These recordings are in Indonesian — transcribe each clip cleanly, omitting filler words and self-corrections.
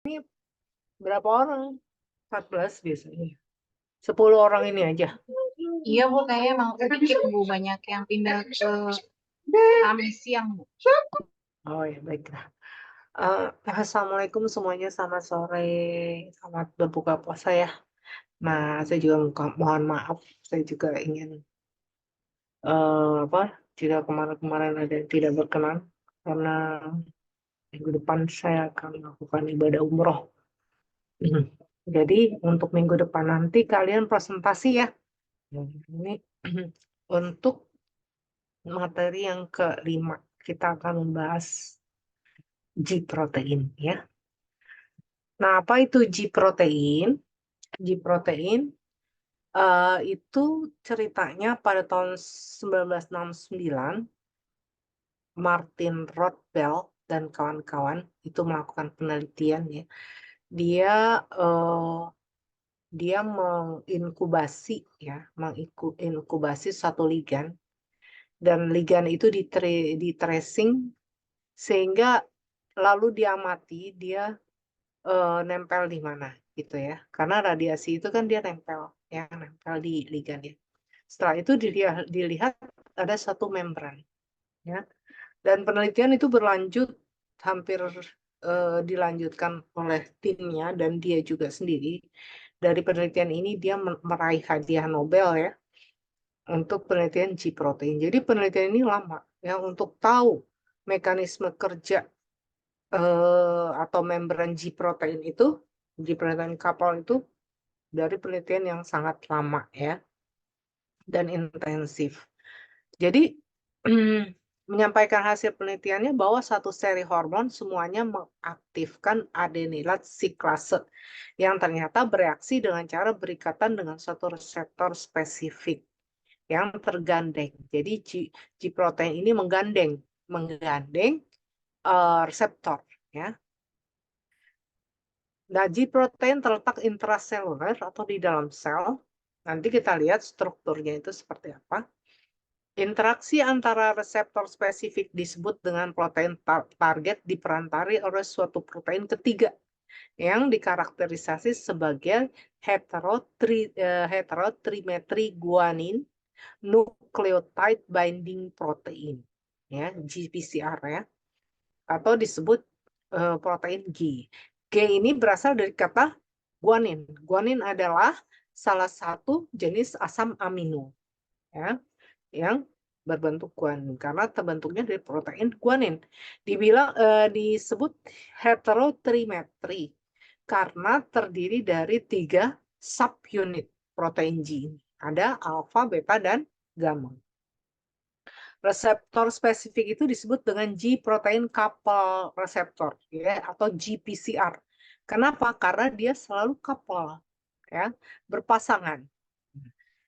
Ini berapa orang? 14 biasanya. 10 orang ini aja. Iya Bu, kayaknya emang sedikit Bu, banyak yang pindah ke kami siang Bu. Oh ya, baiklah. Assalamualaikum semuanya, selamat sore. Selamat berbuka puasa ya. Nah, saya juga mohon maaf. Saya juga ingin apa? Jika kemarin-kemarin ada yang tidak berkenan karena minggu depan saya akan melakukan ibadah umroh. Jadi untuk minggu depan nanti kalian presentasi ya. Ini untuk materi yang kelima, kita akan membahas G protein ya. Nah, apa itu G protein? G protein itu ceritanya pada tahun 1969 Martin Rothbell dan kawan-kawan itu melakukan penelitian ya. Dia eh, dia menginkubasi ya, menginkubasi satu ligan, dan ligan itu di tracing sehingga lalu diamati dia nempel di mana gitu ya. Karena radiasi itu kan dia nempel ya, nempel di ligan ya. Setelah itu dilihat ada satu membran ya. Dan penelitian itu berlanjut hampir dilanjutkan oleh timnya dan dia juga sendiri. Dari penelitian ini dia meraih hadiah Nobel ya untuk penelitian G protein. Jadi penelitian ini lama ya untuk tahu mekanisme kerja atau membran G protein itu, G protein couple itu dari penelitian yang sangat lama ya dan intensif. Jadi menyampaikan hasil penelitiannya bahwa satu seri hormon semuanya mengaktifkan adenilat siklase yang ternyata bereaksi dengan cara berikatan dengan suatu reseptor spesifik yang tergandeng. Jadi G protein ini menggandeng reseptor ya. Nah, G protein terletak intraseluler atau di dalam sel. Nanti kita lihat strukturnya itu seperti apa. Interaksi antara reseptor spesifik disebut dengan protein target diperantari oleh suatu protein ketiga yang dikarakterisasi sebagai heterotrimetri guanin nucleotide binding protein ya, GPCR ya, atau disebut protein G. G ini berasal dari kata guanin. Guanin adalah salah satu jenis asam amino ya, yang berbentuk guanin karena terbentuknya dari protein guanin. Disebut heterotrimetri karena terdiri dari 3 subunit protein G. Ada alfa, beta, dan gamma. Reseptor spesifik itu disebut dengan G protein couple receptor ya, atau GPCR. Kenapa? Karena dia selalu couple ya, berpasangan.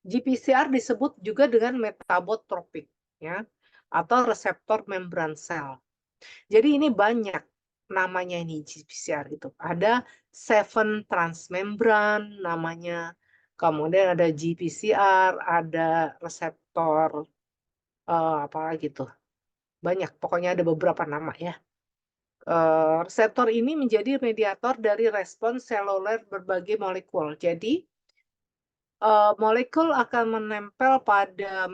GPCR disebut juga dengan metabotropik ya, atau reseptor membran sel. Jadi ini banyak namanya ini GPCR itu. Ada 7 transmembran namanya. Kemudian ada GPCR, ada reseptor apa lagi tuh? Banyak, pokoknya ada beberapa nama ya. Reseptor ini menjadi mediator dari respons seluler berbagai molekul. Jadi molekul akan menempel pada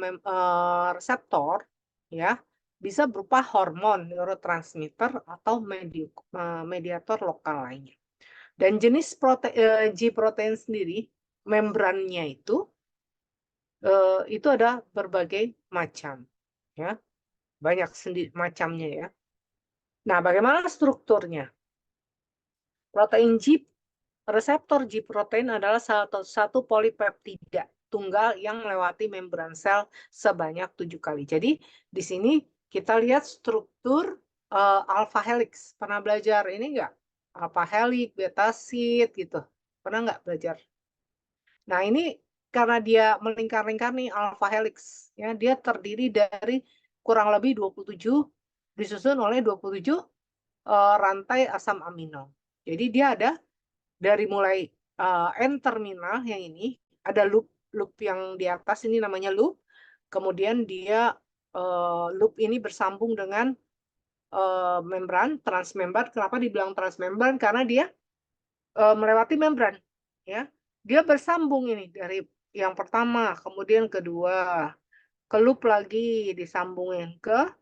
reseptor ya, bisa berupa hormon, neurotransmitter atau mediator lokal lainnya. Dan jenis G protein sendiri, membrannya itu ada berbagai macam ya, banyak macamnya ya. Nah, bagaimana strukturnya? Protein G, reseptor G protein adalah satu polipeptida tunggal yang melewati membran sel sebanyak 7 kali. Jadi di sini kita lihat struktur alpha helix. Pernah belajar ini enggak? Alpha helix, beta sheet gitu. Pernah enggak belajar? Nah, ini karena dia melingkar-lingkar nih alpha helix ya, dia terdiri dari kurang lebih 27 disusun oleh 27 rantai asam amino. Jadi dia ada dari mulai N terminal yang ini, ada loop yang di atas ini namanya loop, kemudian dia loop ini bersambung dengan membran, transmembran. Kenapa dibilang transmembran? Karena dia melewati membran, ya. Dia bersambung ini dari yang pertama, kemudian kedua, ke loop lagi disambungin ke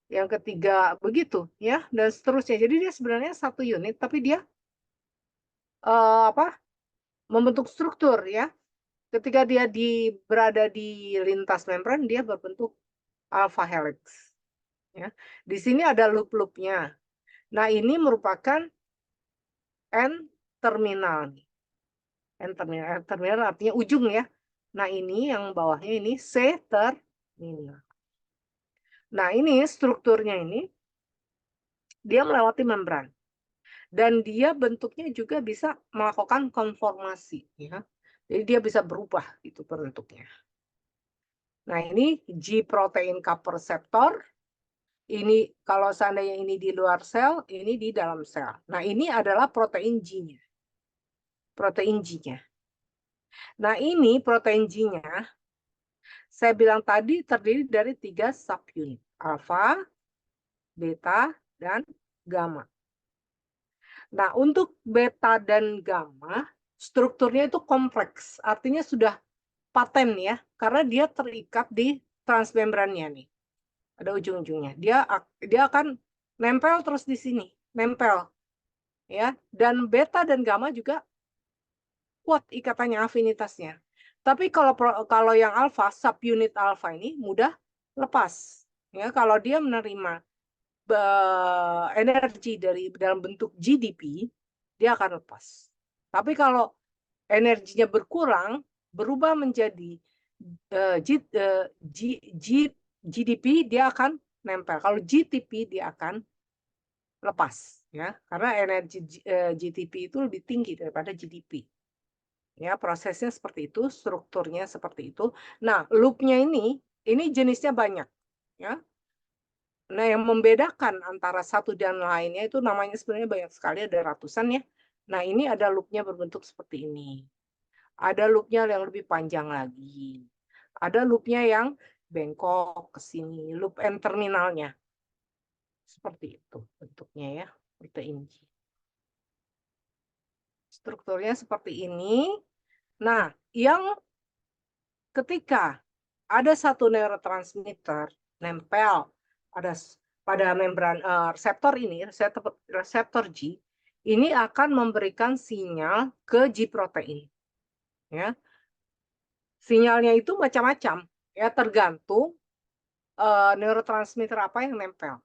yang ketiga, begitu ya, dan seterusnya. Jadi dia sebenarnya satu unit, tapi dia apa, membentuk struktur ya. Ketika dia berada di lintas membran, dia berbentuk alpha helix. Ya. Di sini ada loop-loopnya. Nah, ini merupakan N terminal. N terminal, N terminal artinya ujung ya. Nah, ini yang bawahnya ini C terminal. Nah, ini strukturnya ini, dia melewati membran. Dan dia bentuknya juga bisa melakukan konformasi. Ya. Jadi dia bisa berubah itu bentuknya. Nah, ini G protein couple receptor. Ini kalau seandainya ini di luar sel, ini di dalam sel. Nah, ini adalah protein G-nya. Protein G-nya. Nah, ini protein G-nya, saya bilang tadi terdiri dari 3 subunit. Alpha, beta, dan gamma. Nah, untuk beta dan gamma, strukturnya itu kompleks. Artinya sudah paten ya, karena dia terikat di transmembrannya nih. Ada ujung-ujungnya. Dia akan nempel terus di sini, nempel. Ya, dan beta dan gamma juga kuat ikatannya, afinitasnya. Tapi kalau yang alfa, subunit alfa ini mudah lepas. Ya, kalau dia menerima energi dari dalam bentuk GDP, dia akan lepas. Tapi kalau energinya berkurang, berubah menjadi GDP, dia akan nempel. Kalau GTP, dia akan lepas. Ya, karena energi GTP itu lebih tinggi daripada GDP. Ya, prosesnya seperti itu, strukturnya seperti itu. Nah, loopnya ini jenisnya banyak. Ya. Nah, yang membedakan antara satu dan lainnya itu namanya sebenarnya banyak sekali, ada ratusan ya. Nah, ini ada loopnya berbentuk seperti ini. Ada loopnya yang lebih panjang lagi. Ada loopnya yang bengkok ke sini, loop N terminalnya. Seperti itu bentuknya ya, protein G. Strukturnya seperti ini. Nah, yang ketika ada satu neurotransmitter nempel pada membran reseptor ini, reseptor G, ini akan memberikan sinyal ke G protein. Ya. Sinyalnya itu macam-macam, ya tergantung neurotransmitter apa yang nempel.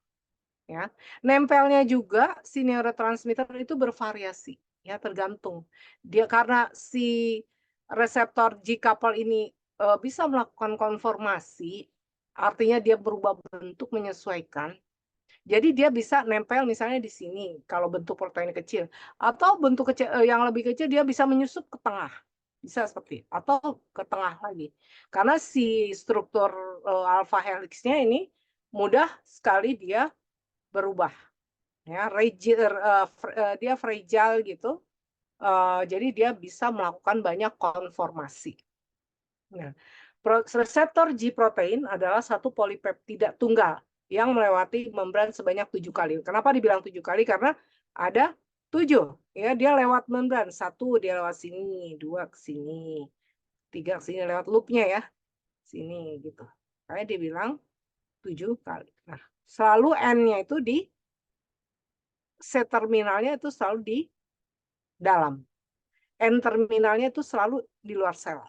Ya. Nempelnya juga si neurotransmitter itu bervariasi, ya tergantung. Dia karena si reseptor G couple ini bisa melakukan konformasi, artinya dia berubah bentuk menyesuaikan. Jadi dia bisa nempel misalnya di sini kalau bentuk protein kecil, atau bentuk kecil yang lebih kecil dia bisa menyusup ke tengah. Bisa seperti atau ke tengah lagi. Karena si struktur alpha helixnya ini mudah sekali dia berubah. Ya, dia fragile gitu. Jadi dia bisa melakukan banyak konformasi. Nah, reseptor G protein adalah satu polipeptida tunggal yang melewati membran sebanyak 7 kali. Kenapa dibilang 7 kali? Karena ada 7. Ya, dia lewat membran. 1 dia lewat sini, 2 ke sini, 3 ke sini lewat loopnya ya. Sini gitu. Kayak dia bilang 7 kali. Nah, selalu N-nya itu di C terminalnya itu selalu di dalam. N terminalnya itu selalu di luar sel.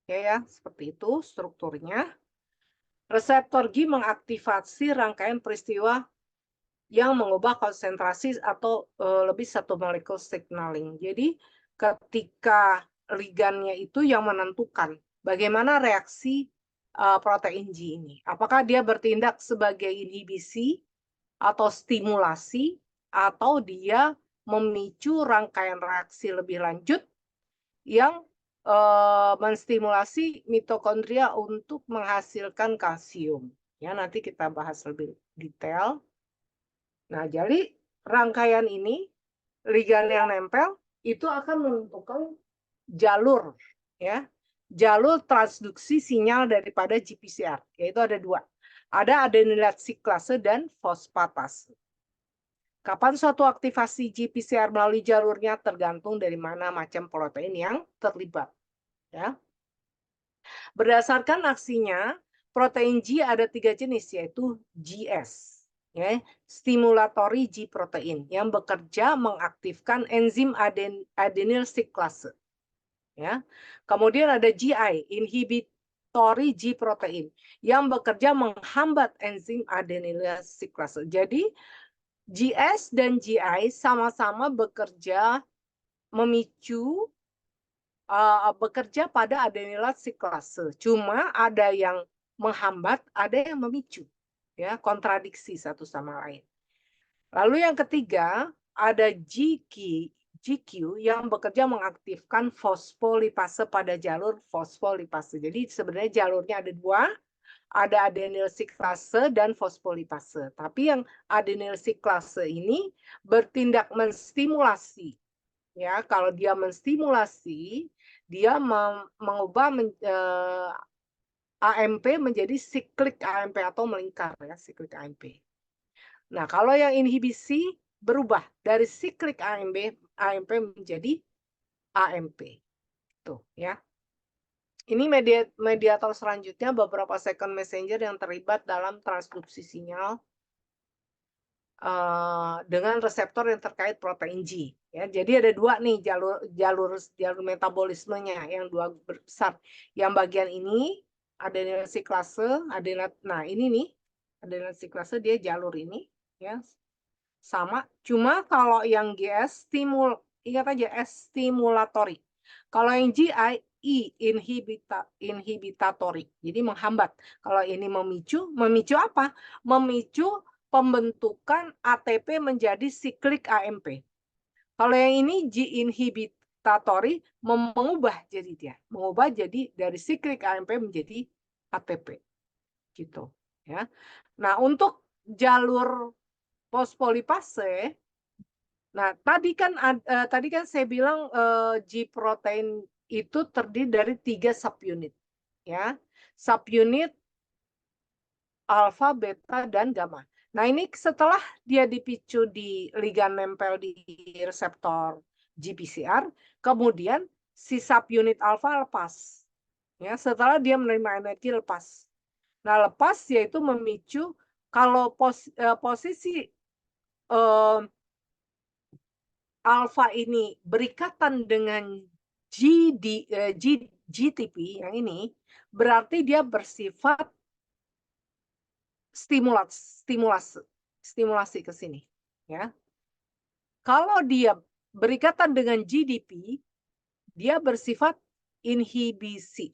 Ya, seperti itu strukturnya. Reseptor G mengaktifasi rangkaian peristiwa yang mengubah konsentrasi atau lebih satu molekul signaling. Jadi ketika ligannya itu yang menentukan bagaimana reaksi protein G ini. Apakah dia bertindak sebagai inhibisi atau stimulasi, atau dia memicu rangkaian reaksi lebih lanjut yang menstimulasi mitokondria untuk menghasilkan kalsium. Ya, nanti kita bahas lebih detail. Nah, jadi rangkaian ini, ligan yang nempel, itu akan menentukan jalur, ya, jalur transduksi sinyal daripada GPCR, yaitu ada 2. Ada adenylat siklase dan fosfatase. Kapan suatu aktivasi GPCR melalui jalurnya tergantung dari mana macam protein yang terlibat. Ya. Berdasarkan aksinya, protein G ada 3 jenis, yaitu GS, ya, stimulatory G protein, yang bekerja mengaktifkan enzim adenyl cyclase. Ya. Kemudian ada GI, inhibitory G protein, yang bekerja menghambat enzim adenyl cyclase. Jadi GS dan GI sama-sama bekerja memicu bekerja pada adenylat cyclase. Cuma ada yang menghambat, ada yang memicu. Ya, kontradiksi satu sama lain. Lalu yang ketiga, ada GQ yang bekerja mengaktifkan fosfolipase pada jalur fosfolipase. Jadi sebenarnya jalurnya ada dua, ada adenyl cyclase dan fosfolipase. Tapi yang adenyl cyclase ini bertindak menstimulasi. Ya, kalau dia menstimulasi, dia mengubah AMP menjadi siklik AMP atau melingkar, ya, siklik AMP. Nah, kalau yang inhibisi berubah dari siklik AMP menjadi AMP. Tuh, ya. Ini mediator selanjutnya, beberapa second messenger yang terlibat dalam transduksi sinyal dengan reseptor yang terkait protein G. Ya, jadi ada dua nih jalur metabolismenya yang dua besar. Yang bagian ini adenyl cyclase, nah ini nih adenyl cyclase dia jalur ini, ya sama. Cuma kalau yang GS ingat aja S stimulatory. Kalau yang GI inhibitory, jadi menghambat. Kalau ini memicu apa? Memicu pembentukan ATP menjadi siklik AMP. Kalau yang ini G inhibitory mengubah jadi dari siklik AMP menjadi ATP. Gitu, ya. Nah, untuk jalur fosfolipase, nah tadi kan saya bilang G protein itu terdiri dari 3 subunit, ya. Subunit alfa, beta, dan gamma. Nah, ini setelah dia dipicu di ligan nempel di reseptor GPCR, kemudian si subunit alfa lepas. Ya, setelah dia menerima energi lepas. Nah, lepas yaitu memicu kalau posisi alfa ini berikatan dengan GTP yang ini, berarti dia bersifat stimulasi ke sini, ya. Kalau dia berikatan dengan GDP, dia bersifat inhibisi.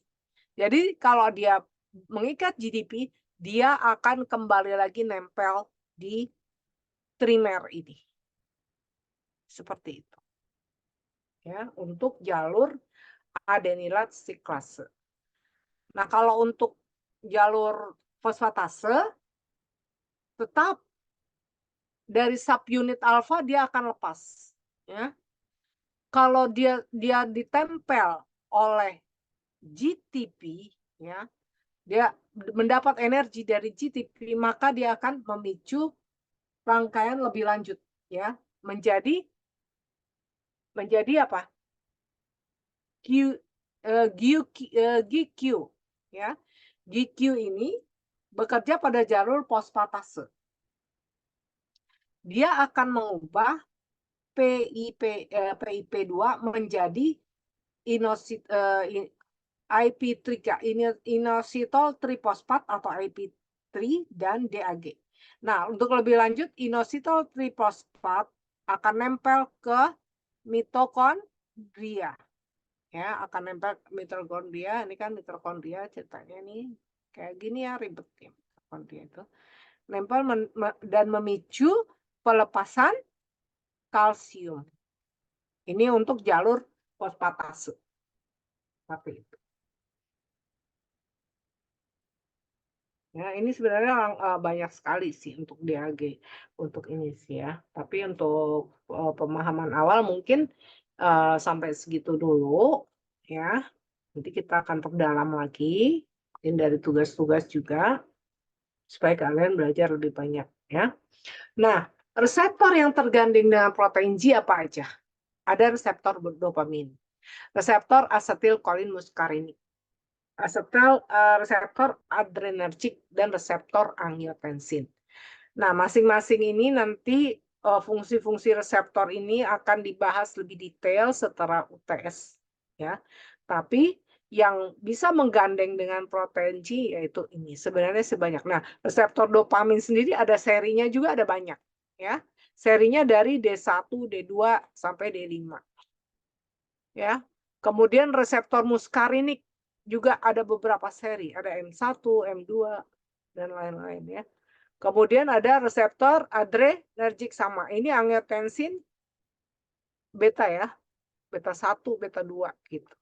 Jadi kalau dia mengikat GDP, dia akan kembali lagi nempel di trimer ini. Seperti itu. Ya, untuk jalur adenylat cyclase. Nah, kalau untuk jalur fosfatase, tetap dari subunit alfa dia akan lepas. Ya. Kalau dia ditempel oleh GTP, ya, dia mendapat energi dari GTP, maka dia akan memicu rangkaian lebih lanjut, ya, menjadi apa? GQ, ya. GQ ini bekerja pada jalur fosfatase. Dia akan mengubah PIP2 menjadi IP3, inositol trifosfat atau IP3 dan DAG. Nah, untuk lebih lanjut, inositol trifosfat akan nempel ke mitokondria. Ya, akan nempel mitokondria. Ini kan mitokondria ceritanya nih kayak gini ya, ribet ya mitokondria itu. Nempel dan memicu pelepasan kalsium. Ini untuk jalur fosfatase. Seperti itu. Ya, ini sebenarnya banyak sekali sih untuk DAG untuk ini sih ya. Tapi untuk pemahaman awal mungkin sampai segitu dulu ya. Nanti kita akan perdalam lagi mungkin dari tugas-tugas juga supaya kalian belajar lebih banyak ya. Nah, Reseptor yang tergandeng dengan protein G apa aja? Ada reseptor dopamin, reseptor asetilkolin muskarinik, reseptor adrenergik, dan reseptor angiotensin. Nah, masing-masing ini nanti fungsi-fungsi reseptor ini akan dibahas lebih detail setelah UTS, ya. Tapi yang bisa menggandeng dengan protein G yaitu ini. Sebenarnya sebanyak. Nah, reseptor dopamin sendiri ada serinya juga, ada banyak, ya. Serinya dari D1, D2 sampai D5. Ya. Kemudian reseptor muskarinik juga ada beberapa seri, ada M1, M2 dan lain-lain, ya. Kemudian ada reseptor adrenergik sama. Ini angiotensin beta, ya. Beta 1, beta 2 gitu.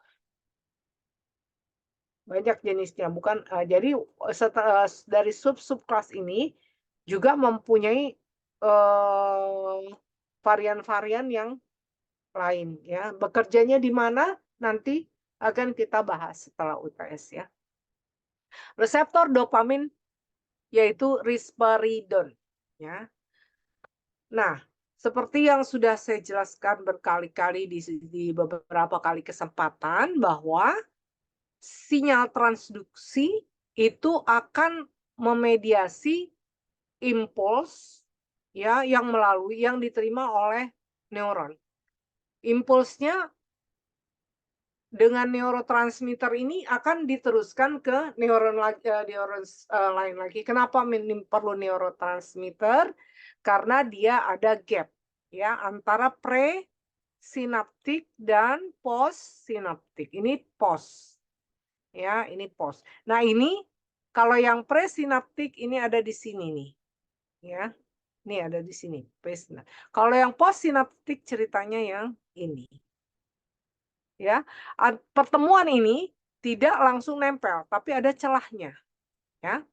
Banyak jenisnya, bukan jadi dari subkelas ini juga mempunyai varian-varian yang lain, ya. Bekerjanya di mana nanti akan kita bahas setelah UTS, ya. Reseptor dopamin yaitu risperidon, ya. Nah, seperti yang sudah saya jelaskan berkali-kali di beberapa kali kesempatan bahwa sinyal transduksi itu akan memediasi impuls, ya, yang diterima oleh neuron. Impulsnya dengan neurotransmitter ini akan diteruskan ke neuron lain lagi. Kenapa perlu neurotransmitter? Karena dia ada gap, ya, antara presinaptik dan postsinaptik. Ini post, ya, ini post. Nah, ini kalau yang presinaptik ini ada di sini nih, ya. Ini ada di sini. Kalau yang postsinaptik ceritanya yang ini. Ya, pertemuan ini tidak langsung nempel, tapi ada celahnya, ya.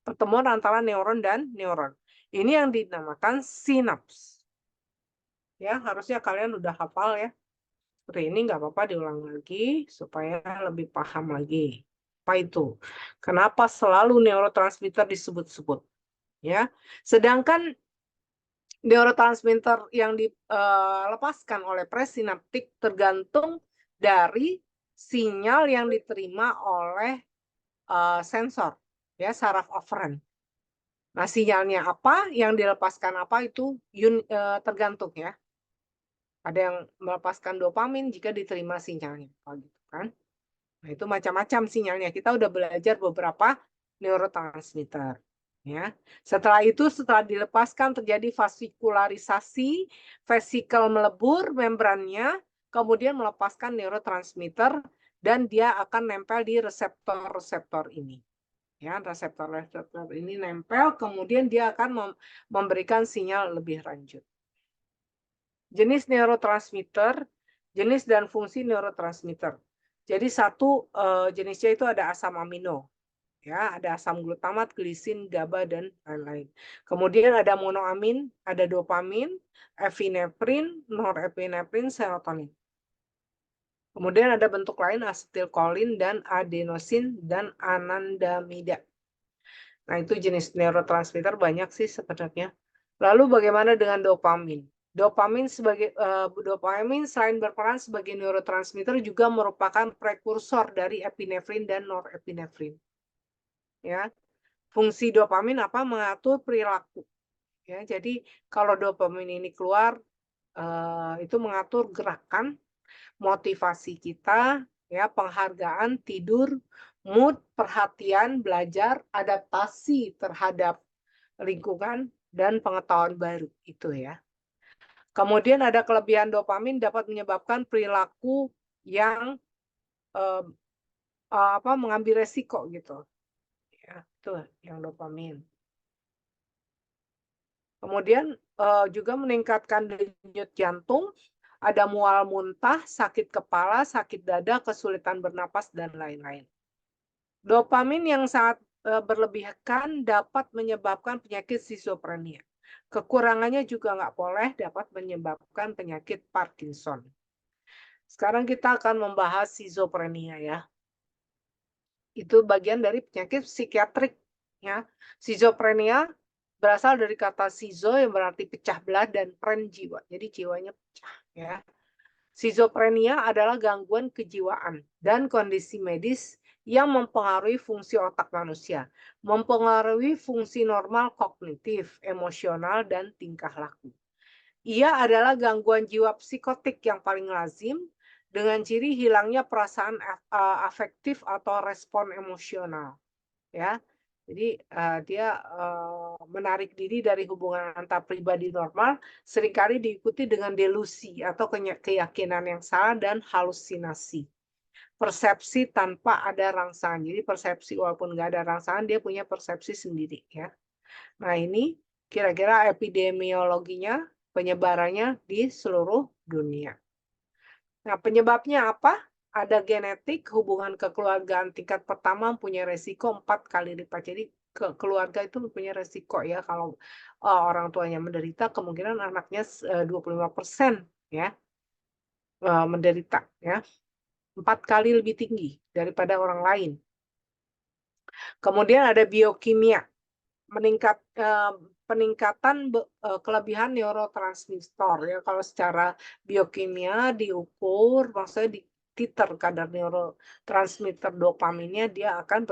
Pertemuan antara neuron dan neuron. Ini yang dinamakan sinaps. Ya, harusnya kalian udah hafal, ya. Seperti ini nggak apa-apa diulang lagi supaya lebih paham lagi. Apa itu? Kenapa selalu neurotransmitter disebut-sebut, ya? Sedangkan neurotransmitter yang dilepaskan oleh presinaptik tergantung dari sinyal yang diterima oleh sensor, ya, saraf aferen. Nah, sinyalnya apa, yang dilepaskan apa itu tergantung, ya. Ada yang melepaskan dopamin jika diterima sinyalnya, gitu kan. Nah, itu macam-macam sinyalnya. Kita udah belajar beberapa neurotransmitter. Ya. Setelah itu, setelah dilepaskan terjadi vasikularisasi, vesikel melebur membrannya, kemudian melepaskan neurotransmitter dan dia akan nempel di reseptor-reseptor ini. Ya, reseptor-reseptor ini nempel, kemudian dia akan memberikan sinyal lebih lanjut. Jenis neurotransmitter, jenis dan fungsi neurotransmitter. Jadi satu jenisnya itu ada asam amino, ya, ada asam glutamat, glisin, GABA, dan lain-lain. Kemudian ada monoamin, ada dopamin, epinefrin, norepinefrin, serotonin. Kemudian ada bentuk lain asetilkolin dan adenosin dan anandamida. Nah, itu jenis neurotransmitter banyak sih sebenarnya. Lalu bagaimana dengan dopamin? Dopamin selain berperan sebagai neurotransmitter juga merupakan prekursor dari epinefrin dan norepinefrin. Ya. Fungsi dopamin apa? Mengatur perilaku. Ya, jadi kalau dopamin ini keluar itu mengatur gerakan, motivasi kita, ya, penghargaan, tidur, mood, perhatian, belajar, adaptasi terhadap lingkungan, dan pengetahuan baru itu, ya. Kemudian ada kelebihan dopamin dapat menyebabkan perilaku yang mengambil resiko gitu. Ya, itu yang dopamin. Kemudian juga meningkatkan denyut jantung, ada mual muntah, sakit kepala, sakit dada, kesulitan bernapas, dan lain-lain. Dopamin yang sangat berlebihan dapat menyebabkan penyakit skizofrenia. Kekurangannya juga nggak boleh dapat menyebabkan penyakit Parkinson. Sekarang kita akan membahas skizofrenia, ya. Itu bagian dari penyakit psikiatrik, ya. Skizofrenia berasal dari kata schizo yang berarti pecah belah dan pren jiwa. Jadi jiwanya pecah ya. Schizophrenia adalah gangguan kejiwaan dan kondisi medis yang mempengaruhi fungsi otak manusia, mempengaruhi fungsi normal kognitif, emosional, dan tingkah laku. Ia adalah gangguan jiwa psikotik yang paling lazim dengan ciri hilangnya perasaan afektif atau respon emosional. Ya, jadi dia menarik diri dari hubungan antar pribadi normal, seringkali diikuti dengan delusi atau keyakinan yang salah dan halusinasi. Persepsi tanpa ada rangsangan. Jadi persepsi walaupun nggak ada rangsangan, dia punya persepsi sendiri ya. Nah ini kira-kira epidemiologinya, penyebarannya di seluruh dunia. Nah penyebabnya apa? Ada genetik, hubungan kekeluargaan tingkat pertama punya resiko 4 kali lipat. Jadi keluarga itu punya resiko ya kalau orang tuanya menderita, kemungkinan anaknya 25% ya menderita ya. 4 kali lebih tinggi daripada orang lain. Kemudian ada biokimia, peningkatan kelebihan neurotransmitter ya. Kalau secara biokimia diukur, maksudnya titer kadar neurotransmitter dopaminnya dia akan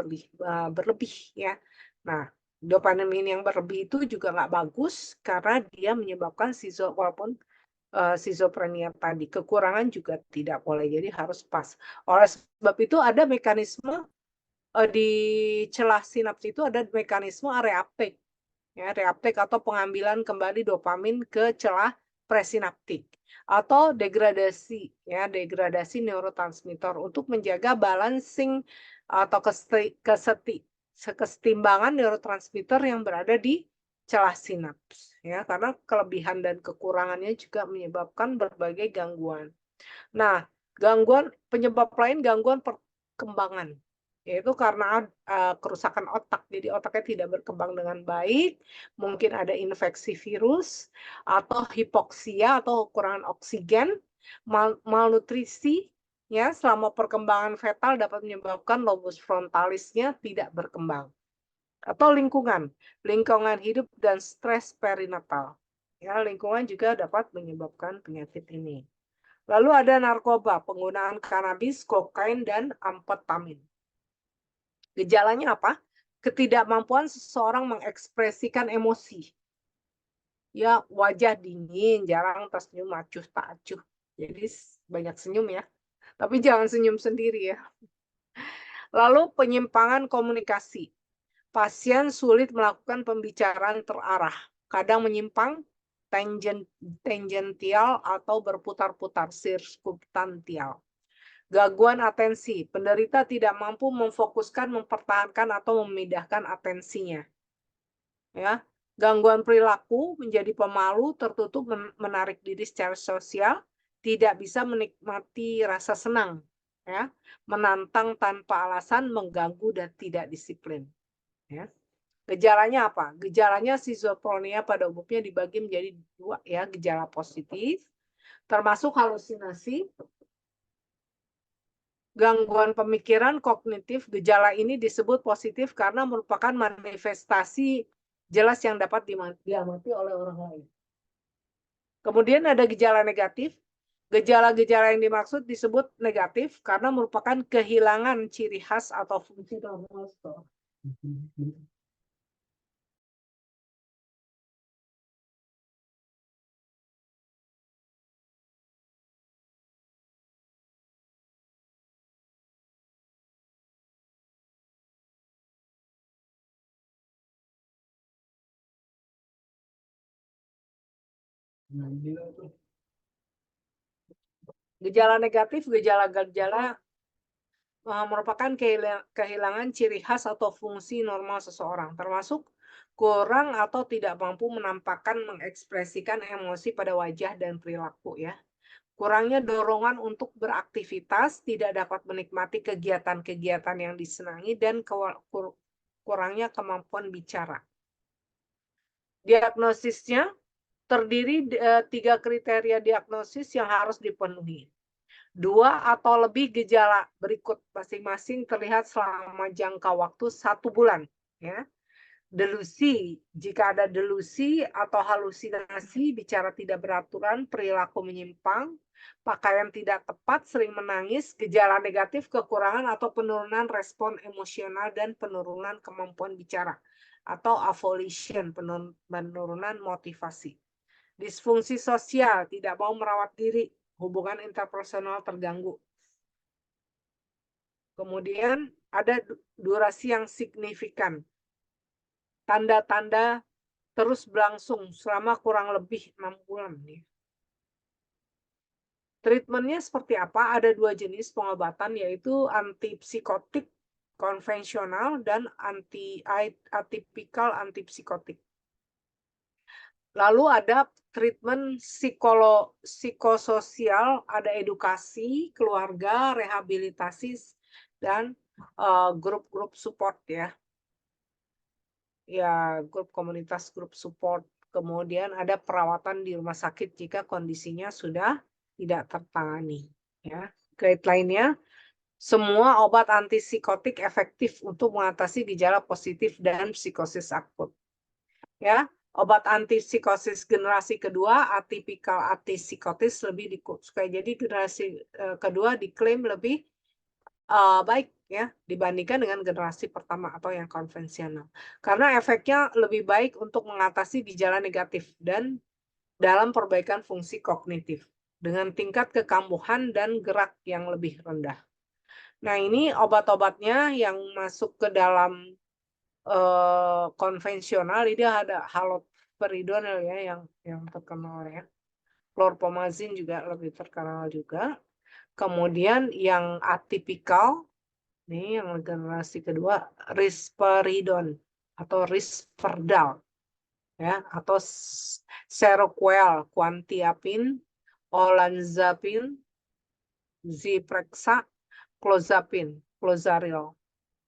berlebih ya. Nah, dopamin yang berlebih itu juga nggak bagus karena dia menyebabkan walaupun schizophrenia tadi. Kekurangan juga tidak boleh, jadi harus pas. Oleh sebab itu ada mekanisme di celah sinaps itu ada mekanisme reuptake. Ya, reuptake atau pengambilan kembali dopamin ke celah presinaptik atau degradasi ya, degradasi neurotransmitter untuk menjaga balancing atau kesetimbangan neurotransmitter yang berada di celah sinaps ya, karena kelebihan dan kekurangannya juga menyebabkan berbagai gangguan. Nah, penyebab lain gangguan perkembangan, yaitu karena kerusakan otak. Jadi otaknya tidak berkembang dengan baik, mungkin ada infeksi virus, atau hipoksia atau kekurangan oksigen, malnutrisi, ya selama perkembangan fetal dapat menyebabkan lobus frontalisnya tidak berkembang. Atau lingkungan hidup dan stres perinatal. Ya, lingkungan juga dapat menyebabkan penyakit ini. Lalu ada narkoba, penggunaan kanabis, kokain, dan amfetamin. Gejalanya apa? Ketidakmampuan seseorang mengekspresikan emosi. Ya, wajah dingin, jarang tersenyum, acuh tak acuh. Jadi banyak senyum ya. Tapi jangan senyum sendiri ya. Lalu penyimpangan komunikasi. Pasien sulit melakukan pembicaraan terarah. Kadang menyimpang, tangential atau berputar-putar, sirkumstantial. Gangguan atensi. Penderita tidak mampu memfokuskan, mempertahankan, atau memindahkan atensinya. Ya. Gangguan perilaku, menjadi pemalu, tertutup, menarik diri secara sosial, tidak bisa menikmati rasa senang. Ya. Menantang tanpa alasan, mengganggu, dan tidak disiplin. Ya. Gejalanya apa? Gejalanya schizophrenia pada umumnya dibagi menjadi 2 ya, gejala positif, termasuk halusinasi, gangguan pemikiran kognitif. Gejala ini disebut positif karena merupakan manifestasi jelas yang dapat diamati oleh orang lain. Kemudian ada gejala negatif. Gejala-gejala yang dimaksud disebut negatif karena merupakan kehilangan ciri khas atau fungsi normal. Gejala negatif, gejala-gejala merupakan kehilangan ciri khas atau fungsi normal seseorang, termasuk kurang atau tidak mampu menampakkan, mengekspresikan emosi pada wajah dan perilaku ya. Kurangnya dorongan untuk beraktivitas, tidak dapat menikmati kegiatan-kegiatan yang disenangi, dan kurangnya kemampuan bicara. Diagnosisnya terdiri 3 kriteria diagnosis yang harus dipenuhi. 2 atau lebih gejala berikut masing-masing terlihat selama jangka waktu 1 bulan. Ya. Delusi, jika ada delusi atau halusinasi, bicara tidak beraturan, perilaku menyimpang, pakaian tidak tepat, sering menangis, gejala negatif, kekurangan atau penurunan respon emosional dan penurunan kemampuan bicara, atau avolition, penurunan motivasi. Disfungsi sosial, tidak mau merawat diri, hubungan interpersonal terganggu. Kemudian ada durasi yang signifikan. Tanda-tanda terus berlangsung selama kurang lebih 6 bulan. Treatmentnya seperti apa? Ada 2 jenis pengobatan, yaitu antipsikotik konvensional dan atipikal antipsikotik. Lalu ada treatment psikososial, ada edukasi, keluarga, rehabilitasi, dan grup-grup support ya. Ya, grup komunitas, grup support. Kemudian ada perawatan di rumah sakit jika kondisinya sudah tidak tertangani. Ya, guideline-nya, semua obat antipsikotik efektif untuk mengatasi gejala positif dan psikosis akut. Ya, obat antipsikosis generasi kedua, atipikal antipsikotis, lebih disukai. Jadi generasi kedua diklaim lebih baik ya dibandingkan dengan generasi pertama atau yang konvensional. Karena efeknya lebih baik untuk mengatasi gejala negatif dan dalam perbaikan fungsi kognitif dengan tingkat kekambuhan dan gerak yang lebih rendah. Nah, ini obat-obatnya yang masuk ke dalam konvensional, ini ada haloperidol ya yang terkenal ya. Chlorpromazine juga lebih terkenal juga. Kemudian yang atipikal, ini yang generasi kedua, risperidon atau risperdal ya, atau seroquel, quetiapin, olanzapine, ziprexa, clozaril.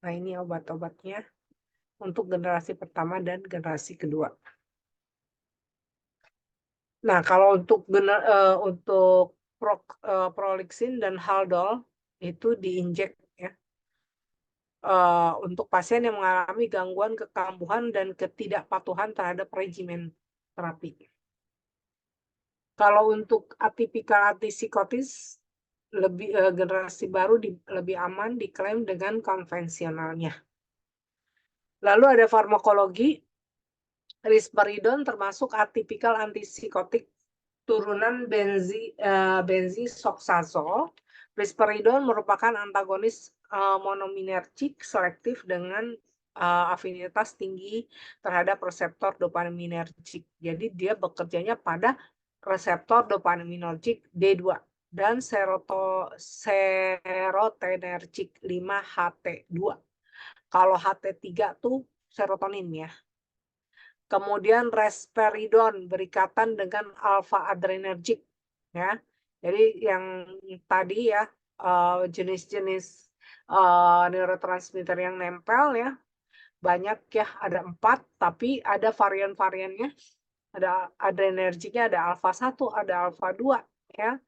Nah, ini obat-obatnya untuk generasi pertama dan generasi kedua. Nah, kalau untuk prolixin dan haldol itu diinjek ya. Untuk pasien yang mengalami gangguan kekambuhan dan ketidakpatuhan terhadap regimen terapi. Kalau untuk atipikal antipsikotis, lebih generasi baru lebih aman diklaim dengan konvensionalnya. Lalu ada farmakologi, risperidon termasuk atipikal antipsikotik turunan benzoxazole. Risperidon merupakan antagonis monominergik selektif dengan afinitas tinggi terhadap reseptor dopaminergik. Jadi dia bekerjanya pada reseptor dopaminergik D2 dan serotonergik 5-HT2. Kalau HT3 tuh serotonin ya. Kemudian risperidon berikatan dengan alfa adrenergic ya. Jadi yang tadi ya jenis-jenis neurotransmitter yang nempel ya banyak ya, ada 4, tapi ada varian-variannya. Ada adrenergiknya, ada alfa 1, ada alfa 2 ya.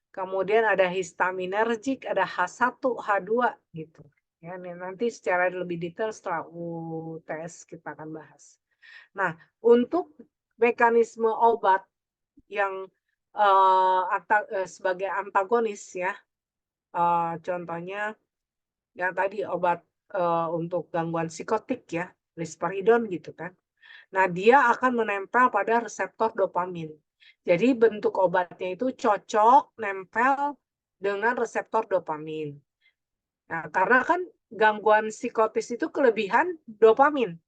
Kemudian ada histaminergik, ada H1, H2 gitu. Ya, nanti secara lebih detail setelah UTS kita akan bahas. Nah, untuk mekanisme obat yang sebagai antagonis ya, contohnya yang tadi obat untuk gangguan psikotik ya, risperidon gitu kan. Nah, dia akan menempel pada reseptor dopamin. Jadi bentuk obatnya itu cocok nempel dengan reseptor dopamin. Nah, karena kan gangguan psikotis itu kelebihan dopamin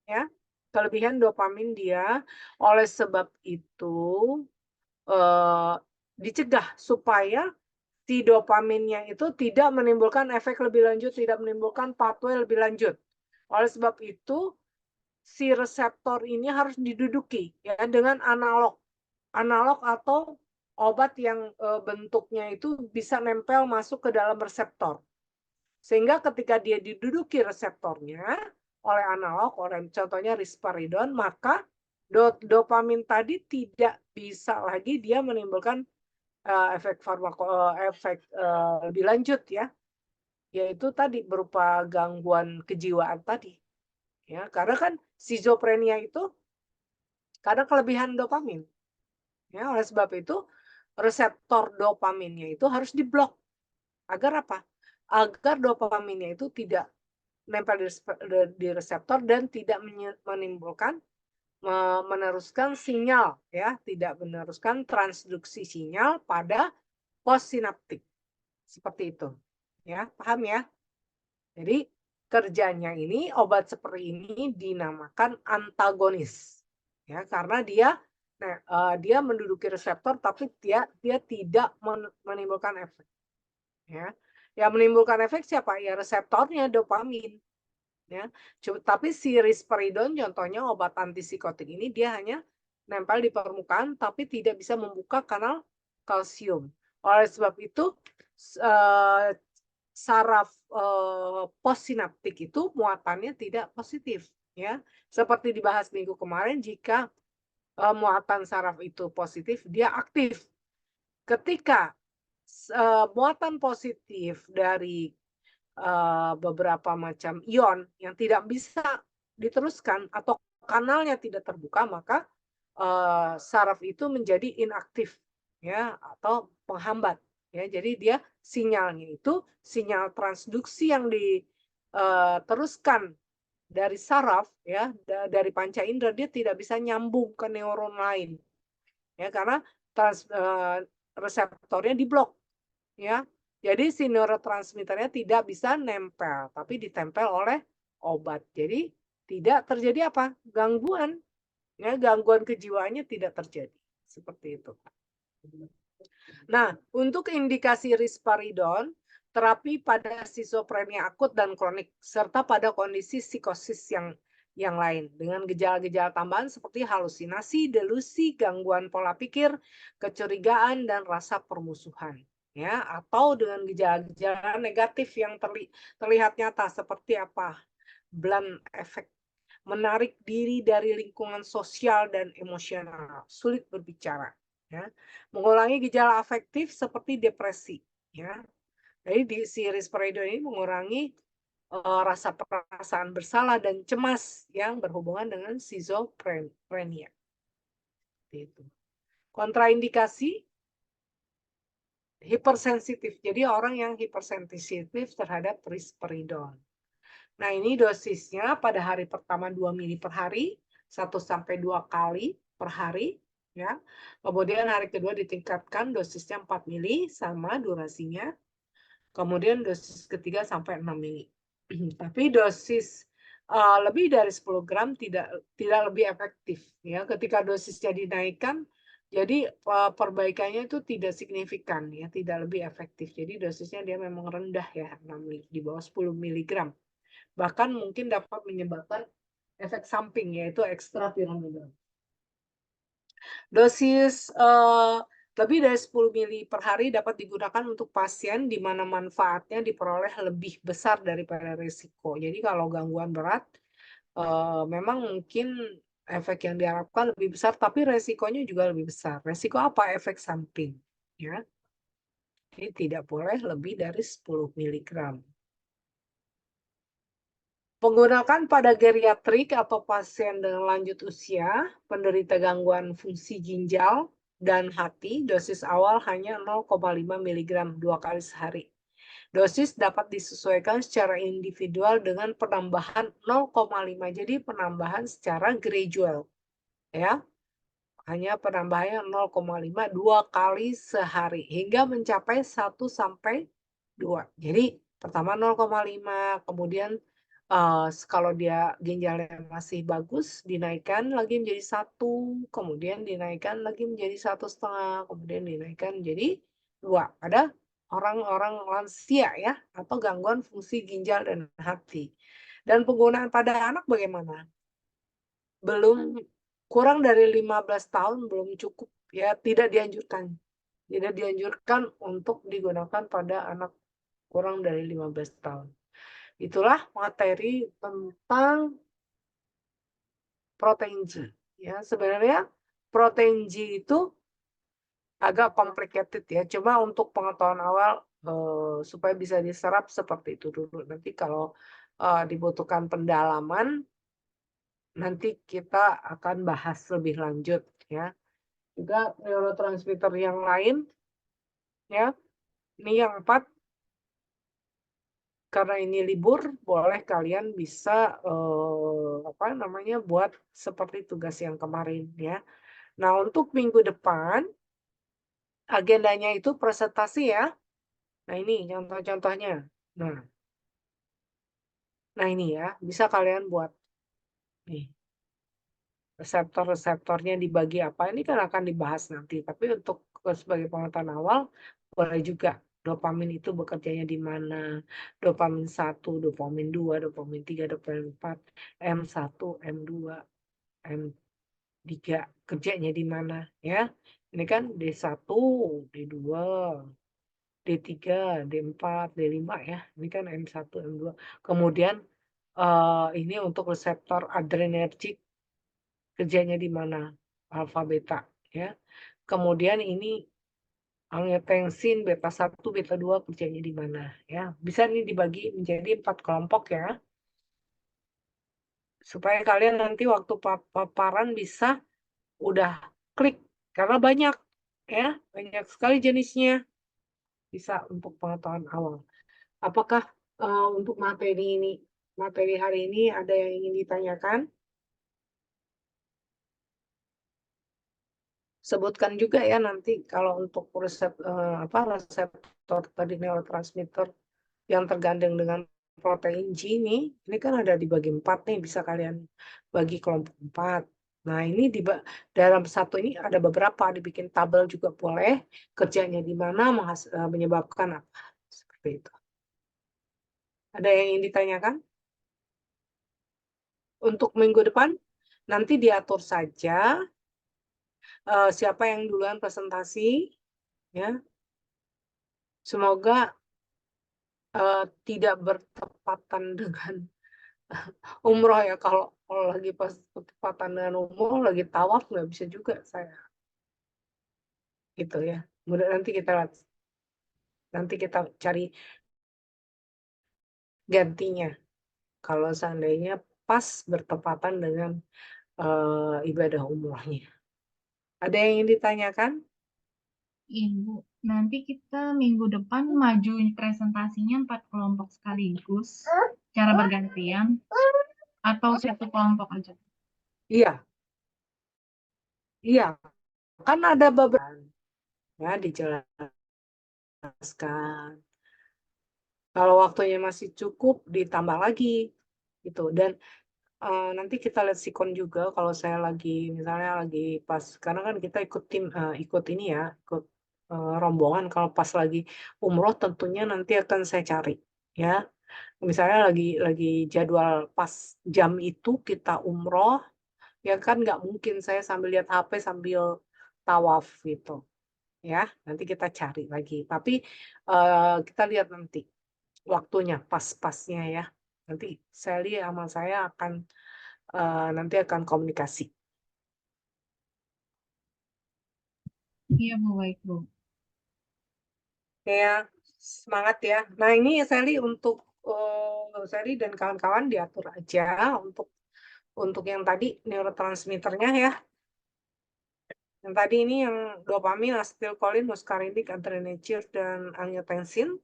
ya. Kelebihan dopamin dia, oleh sebab itu dicegah supaya si dopaminnya itu tidak menimbulkan efek lebih lanjut, tidak menimbulkan pathway lebih lanjut. Oleh sebab itu si reseptor ini harus diduduki ya dengan analog atau obat yang bentuknya itu bisa nempel masuk ke dalam reseptor. Sehingga ketika dia diduduki reseptornya oleh analog, contohnya risperidon, maka dopamin tadi tidak bisa lagi dia menimbulkan efek lebih lanjut ya, yaitu tadi berupa gangguan kejiwaan tadi. Ya, karena kan schizophrenia itu kadang kelebihan dopamin. Ya, oleh sebab itu reseptor dopaminnya itu harus diblok. Agar apa? Agar dopaminnya itu tidak nempel di reseptor dan tidak menimbulkan meneruskan sinyal ya, tidak meneruskan transduksi sinyal pada postsinaptik. Seperti itu. Ya, paham ya? Jadi kerjanya ini obat seperti ini dinamakan antagonis. Ya, karena dia menduduki reseptor tapi dia tidak menimbulkan efek. Ya. Yang menimbulkan efek siapa? Ya reseptornya dopamin. Ya. Tapi si risperidon contohnya obat antipsikotik ini dia hanya nempel di permukaan tapi tidak bisa membuka kanal kalsium. Oleh sebab itu saraf postsinaptik itu muatannya tidak positif ya. Seperti dibahas minggu kemarin jika muatan saraf itu positif dia aktif. Ketika muatan positif dari beberapa macam ion yang tidak bisa diteruskan atau kanalnya tidak terbuka, maka saraf itu menjadi inaktif ya atau penghambat ya. Jadi dia sinyalnya itu sinyal transduksi yang diteruskan dari saraf ya dari panca indera dia tidak bisa nyambung ke neuron lain ya karena reseptornya diblok ya. Jadi si neurotransmitternya tidak bisa nempel, tapi ditempel oleh obat. Jadi tidak terjadi apa? Gangguan. Ya, gangguan kejiwaannya tidak terjadi. Seperti itu. Nah, untuk indikasi risperidon, terapi pada skizofrenia akut dan kronik, serta pada kondisi psikosis yang lain dengan gejala-gejala tambahan seperti halusinasi, delusi, gangguan pola pikir, kecurigaan dan rasa permusuhan ya atau dengan gejala-gejala negatif yang terlihat nyata seperti apa? Blunt effect, menarik diri dari lingkungan sosial dan emosional, sulit berbicara ya. Mengurangi gejala afektif seperti depresi ya. Jadi si risperidon ini mengurangi rasa perasaan bersalah dan cemas yang berhubungan dengan skizofrenia. Itu. Kontraindikasi hipersensitif. Jadi orang yang hipersensitif terhadap risperidon. Nah, ini dosisnya pada hari pertama 2 mili per hari, 1 sampai 2 kali per hari ya. Kemudian hari kedua ditingkatkan dosisnya 4 mili sama durasinya. Kemudian dosis ketiga sampai 6 mili. Tapi dosis lebih dari 10 gram tidak lebih efektif ya. Ketika dosisnya dinaikkan jadi perbaikannya itu tidak signifikan ya, tidak lebih efektif. Jadi dosisnya dia memang rendah ya, 6 mili, di bawah 10 mg. Bahkan mungkin dapat menyebabkan efek samping yaitu ekstra piramidal. Dosis lebih dari 10 mili per hari dapat digunakan untuk pasien di mana manfaatnya diperoleh lebih besar daripada risiko. Jadi kalau gangguan berat memang mungkin efek yang diharapkan lebih besar, tapi resikonya juga lebih besar. Resiko apa? Efek samping. Ya. Jadi tidak boleh lebih dari 10 mg. Menggunakan pada geriatrik atau pasien dengan lanjut usia, penderita gangguan fungsi ginjal dan hati, dosis awal hanya 0,5 mg 2 kali sehari. Dosis dapat disesuaikan secara individual dengan penambahan 0,5. Jadi penambahan secara gradual. Ya. Hanya penambahannya 0,5 2 kali sehari hingga mencapai 1 sampai 2. Jadi pertama 0,5, kemudian kalau dia ginjalnya masih bagus dinaikkan lagi menjadi 1, kemudian dinaikkan lagi menjadi 1,5, kemudian dinaikkan menjadi 2. Pada orang-orang lansia ya atau gangguan fungsi ginjal dan hati. Dan penggunaan pada anak bagaimana? Belum kurang dari 15 tahun belum cukup ya, tidak dianjurkan. Tidak dianjurkan untuk digunakan pada anak kurang dari 15 tahun. Itulah materi tentang protein G. Ya, sebenarnya protein G itu agak complicated ya. Cuma untuk pengetahuan awal supaya bisa diserap seperti itu dulu. Nanti kalau dibutuhkan pendalaman nanti kita akan bahas lebih lanjut ya. Juga neurotransmitter yang lain ya. Ini yang 4, karena ini libur, boleh kalian bisa apa namanya buat seperti tugas yang kemarin ya. Nah, untuk minggu depan agendanya itu presentasi ya. Nah, ini contoh-contohnya. Nah ini ya, bisa kalian buat nih. Reseptor-reseptornya dibagi apa, ini kan akan dibahas nanti. Tapi untuk sebagai pengetahuan awal, boleh juga dopamin itu bekerjanya di mana. Dopamin 1, dopamin 2, dopamin 3, dopamin 4, M1, M2, M3, kerjanya di mana ya. Ini kan D1, D2, D3, D4, D5 ya. Ini kan M1, M2. Kemudian ini untuk reseptor adrenergik kerjanya di mana? Alfa, beta ya. Kemudian ini angiotensin beta 1, beta 2 kerjanya di mana ya. Bisa ini dibagi menjadi 4 kelompok ya. Supaya kalian nanti waktu paparan bisa udah klik karena banyak ya, banyak sekali jenisnya. Bisa untuk pengetahuan awal. Apakah untuk materi hari ini ada yang ingin ditanyakan? Sebutkan juga ya nanti kalau untuk reseptor tadi neurotransmitter yang tergandeng dengan protein G ini kan ada dibagi 4 nih, bisa kalian bagi kelompok 4. Nah, ini dalam satu ini ada beberapa, dibikin tabel juga boleh, kerjanya di mana, menyebabkan apa. Seperti itu. Ada yang ingin ditanyakan? Untuk minggu depan, nanti diatur saja siapa yang duluan presentasi, ya. Semoga tidak bertepatan dengan umroh ya. Kalau lagi pas bertepatan dengan umroh, lagi tawaf nggak bisa juga saya. Gitu ya. Kemudian nanti kita cari gantinya. Kalau seandainya pas bertepatan dengan ibadah umrohnya. Ada yang ingin ditanyakan? Ibu, nanti kita minggu depan maju presentasinya 4 kelompok sekaligus, cara bergantian, atau satu kelompok aja? Iya, iya. Kan ada beberapa ya dijelaskan. Kalau waktunya masih cukup ditambah lagi gitu. Dan nanti kita lihat sikon juga kalau saya lagi misalnya lagi pas karena kan kita ikut ini ya, ikut rombongan kalau pas lagi umroh tentunya nanti akan saya cari ya. Misalnya lagi jadwal pas jam itu kita umroh, ya kan nggak mungkin saya sambil lihat HP sambil tawaf gitu ya. Nanti kita cari lagi. Tapi kita lihat nanti waktunya pas-pasnya ya. Nanti Sally sama saya nanti akan komunikasi. Iya, Bu, baik, Bu. Ya, semangat ya. Nah ini Sally untuk Sally dan kawan-kawan diatur aja untuk yang tadi neurotransmitternya ya. Yang tadi ini yang dopamin, asetilkolin, muscarinic, adrenergic, dan angiotensin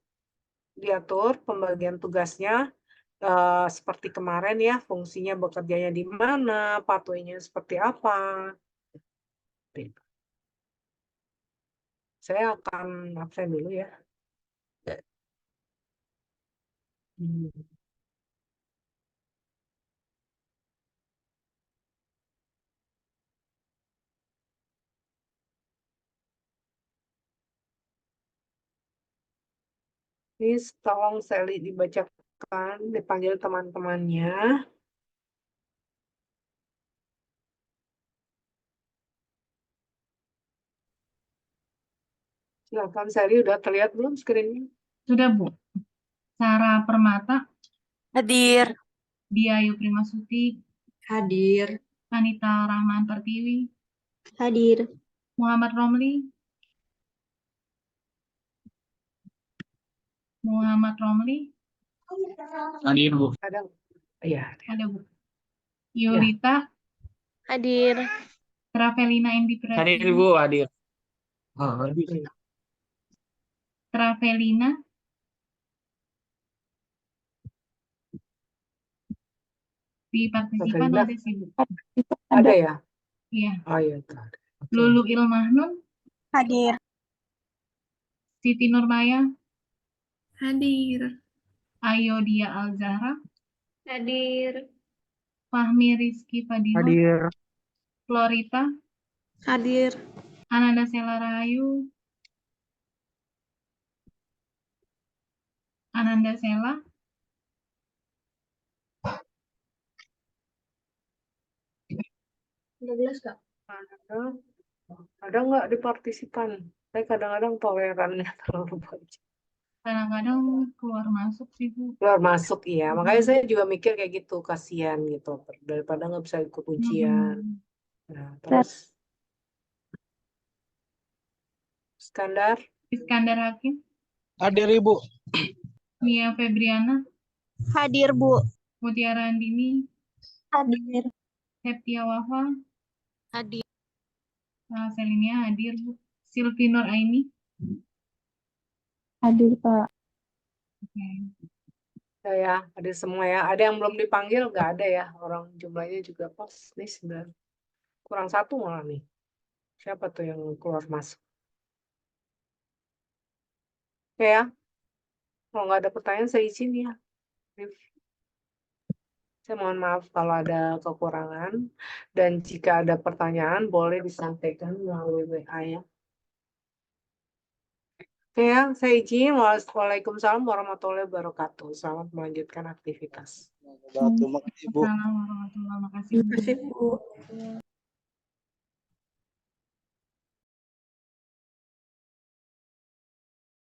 diatur pembagian tugasnya seperti kemarin ya, fungsinya bekerjanya di mana, pathway-nya seperti apa. Saya akan absen dulu ya. Hmm. Ini tolong Sally dibacakan, dipanggil teman-temannya. Silakan Sally, udah terlihat belum screen-nya? Sudah, Bu. Sarah Permata, Hadir. Diayu Primasuti, Hadir. Anita Rahman Pertiwi, Hadir. Muhammad Romli, Muhammad Romli, Hadir, Bu. Ada? Iya. ada, Bu. Yulita, Hadir. Travelina Endi Hadir Pratiwi, Ibu, hadir. Hadir. Travelina, di partisipan Travelina. ada sih Bu. Ada ya? Iya. Oh iya, tuh ada. Oke. Lulu Ilmahnun, Hadir. Siti Nurmaya, Hadir. Ayodia Alzahra, Hadir. Fahmi Rizky Fadila, Hadir. Florita, Hadir. Ananda Sela Rahayu, Ananda Sela, Kak. Ada nggak di partisipan? Saya kadang-kadang tolerannya terlalu banyak. kadang-kadang keluar masuk sih Bu. Keluar masuk iya. Makanya saya juga mikir kayak gitu, kasihan gitu. Daripada nggak bisa ikut ujian. Nah, terus Iskandar, Iskandar Hakim, Hadir Ibu. Mia Febriana, Hadir, Bu. Mutiara Andini, Hadir. Septia Wafa, Hadir. Selinia hadir Bu. Silvi Nur Aini. Hadir, Pak. Oke. saya ada semua ya. Ada yang belum dipanggil nggak ada ya. Orang jumlahnya juga pas nih 9. Kurang 1 malah nih. Siapa tuh yang keluar masuk? Oke ya. Kalau nggak ada pertanyaan saya izin ya. Saya mohon maaf kalau ada kekurangan. Dan jika ada pertanyaan boleh disampaikan melalui WA ya. Oke ya, saya izin. Waalaikumsalam warahmatullahi wabarakatuh. Selamat melanjutkan aktivitas. Terima kasih Ibu. Assalamualaikum warahmatullahi wabarakatuh. Terima kasih, Bu.